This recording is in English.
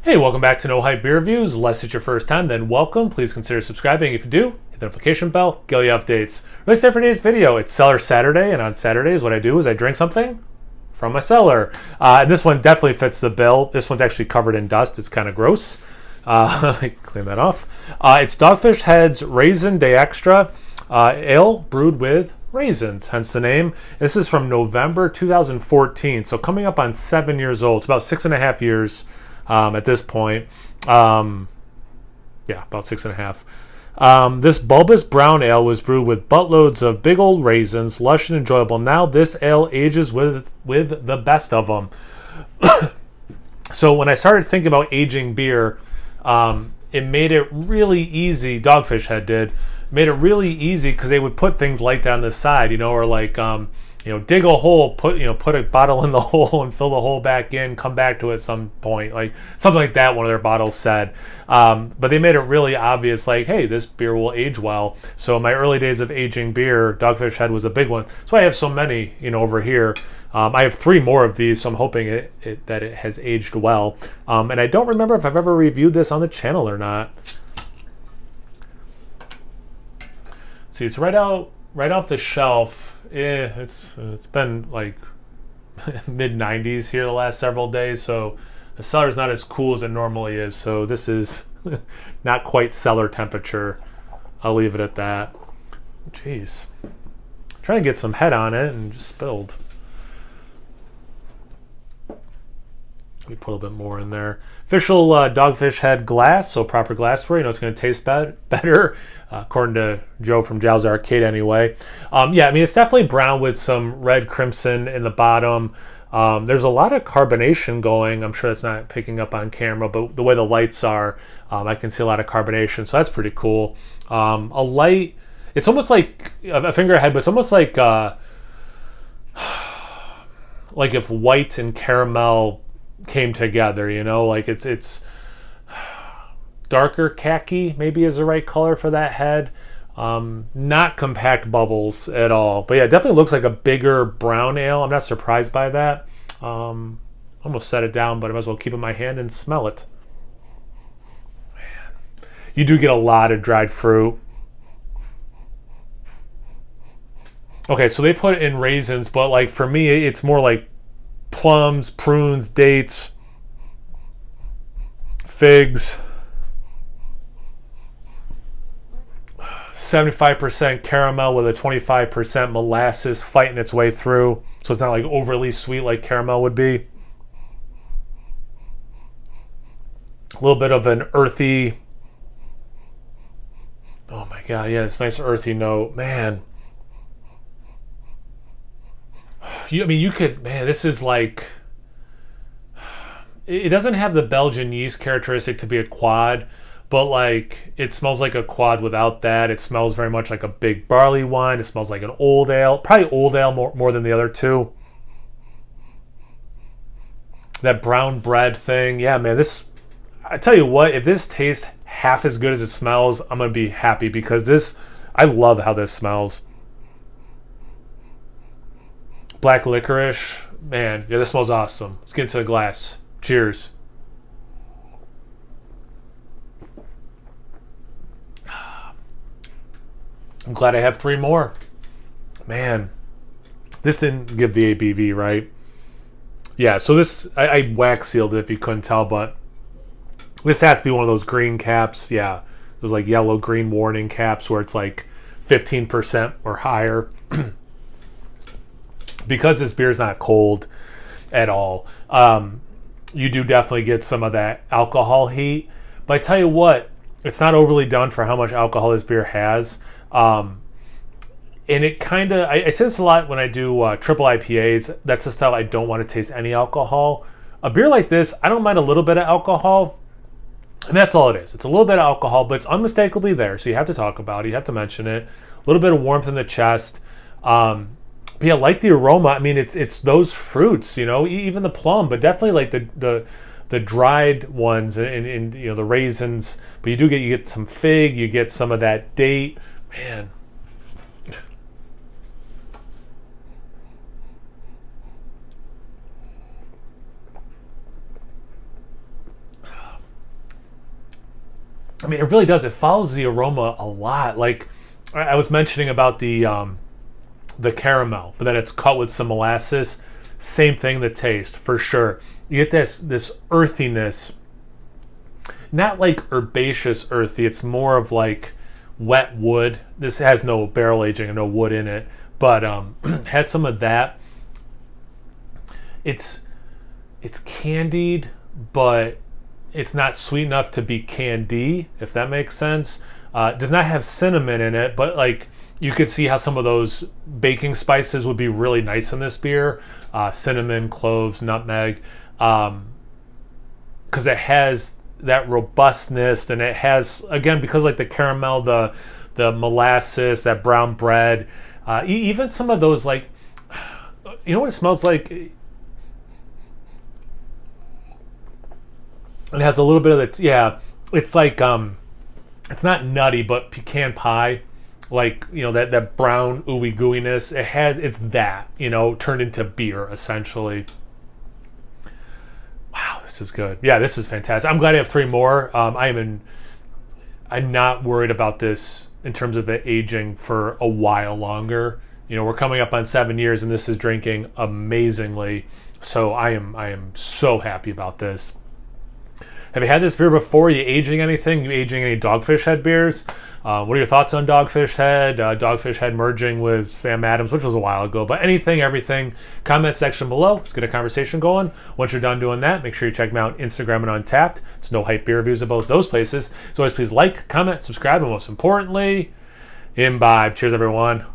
Hey, welcome back to No Hype Beer Reviews. Unless it's your first time, then welcome. Please consider subscribing. If you do, hit the notification bell, get all the updates. Release for today's video. It's Cellar Saturday, and on Saturdays, what I do is I drink something from my cellar. And this one definitely fits the bill. This one's actually covered in dust. It's kind of gross. Let me clean that off. It's Dogfish Head's Raison de Extra ale brewed with raisins, hence the name. This is from November 2014, so coming up on 7 years old. It's about 6.5 years at this point. Yeah, about 6.5. This bulbous brown ale was brewed with buttloads of big old raisins, lush and enjoyable. Now this ale ages with the best of them. So when I started thinking about aging beer, it made it really easy. Dogfish Head made it really easy because they would put things like that on the side, or like dig a hole, put a bottle in the hole and fill the hole back in, come back to it at some point, like something like that. One of their bottles said, but they made it really obvious, like, hey, this beer will age well. So in my early days of aging beer, Dogfish Head was a big one. That's why I have so many, over here. I have 3 more of these, so I'm hoping that it has aged well. And I don't remember if I've ever reviewed this on the channel or not. See, it's right off the shelf. It's been like mid 90s here the last several days, so the cellar's not as cool as it normally is. So this is not quite cellar temperature. I'll leave it at that. Jeez, trying to get some head on it and just spilled. Let me put a little bit more in there. Official Dogfish Head glass, so proper glassware. It's going to taste better, according to Joe from Jow's Arcade anyway. Yeah, I mean, it's definitely brown with some red crimson in the bottom. There's a lot of carbonation going. I'm sure that's not picking up on camera, but the way the lights are, I can see a lot of carbonation, so that's pretty cool. A light, it's almost like a finger ahead, but it's almost like if white and caramel came together, like it's darker khaki maybe is the right color for that head. Not compact bubbles at all, but yeah, it definitely looks like a bigger brown ale. I'm not surprised by that. Almost set it down, but I might as well keep it in my hand and smell it. Man, you do get a lot of dried fruit. Okay, so they put in raisins, but like for me it's more like plums, prunes, dates, figs. 75% caramel with a 25% molasses fighting its way through, so it's not like overly sweet like caramel would be. A little bit of an earthy, oh my god, yeah, it's nice earthy note, man. You could, man, this is like, it doesn't have the Belgian yeast characteristic to be a quad, but like it smells like a quad without that. It smells very much like a big barley wine. It smells like an old ale, probably old ale more than the other two. That brown bread thing, yeah, man, this, I tell you what, if this tastes half as good as it smells, I'm gonna be happy, because this, I love how this smells. Black licorice, man, yeah, this smells awesome. Let's get into the glass. Cheers. I'm glad I have 3 more. Man, this didn't give the ABV, right? Yeah, so this, I wax sealed it if you couldn't tell, but this has to be one of those green caps. Yeah, those like yellow green warning caps where it's like 15% or higher. Because this beer is not cold at all, you do definitely get some of that alcohol heat. But I tell you what, it's not overly done for how much alcohol this beer has. And it kind of, I say this a lot when I do triple IPAs. That's the style I don't want to taste any alcohol. A beer like this, I don't mind a little bit of alcohol. And that's all it is. It's a little bit of alcohol, but it's unmistakably there. So you have to talk about it. You have to mention it. A little bit of warmth in the chest. But yeah, like the aroma, I mean, it's those fruits, even the plum, but definitely like the dried ones and the raisins. But you get some fig, you get some of that date, man. I mean, it really does. It follows the aroma a lot. Like I was mentioning about the caramel, but then it's cut with some molasses. Same thing, the taste for sure. You get this earthiness, not like herbaceous earthy. It's more of like wet wood. This has no barrel aging and no wood in it, but has some of that. It's candied, but it's not sweet enough to be candy, if that makes sense. It does not have cinnamon in it, but like you could see how some of those baking spices would be really nice in this beer. Cinnamon, cloves, nutmeg, because it has that robustness, and it has, again, because like the caramel, the molasses, that brown bread, even some of those, like, you know what it smells like? It has a little bit of the, yeah, it's like, it's not nutty, but pecan pie, like, you know, that brown ooey gooiness. It's that, you know, turned into beer essentially. Wow, this is good. Yeah, this is fantastic. I'm glad I have 3 more. I'm not worried about this in terms of it aging for a while longer. You know, we're coming up on 7 years, and this is drinking amazingly. So I am so happy about this. Have you had this beer before? You aging anything? You aging any Dogfish Head beers? What are your thoughts on Dogfish Head? Dogfish Head merging with Sam Adams, which was a while ago. But anything, everything, comment section below. Let's get a conversation going. Once you're done doing that, make sure you check me out on Instagram and Untapped. It's No Hype Beer Reviews at both those places. As always, please like, comment, subscribe, and most importantly, imbibe. Cheers, everyone.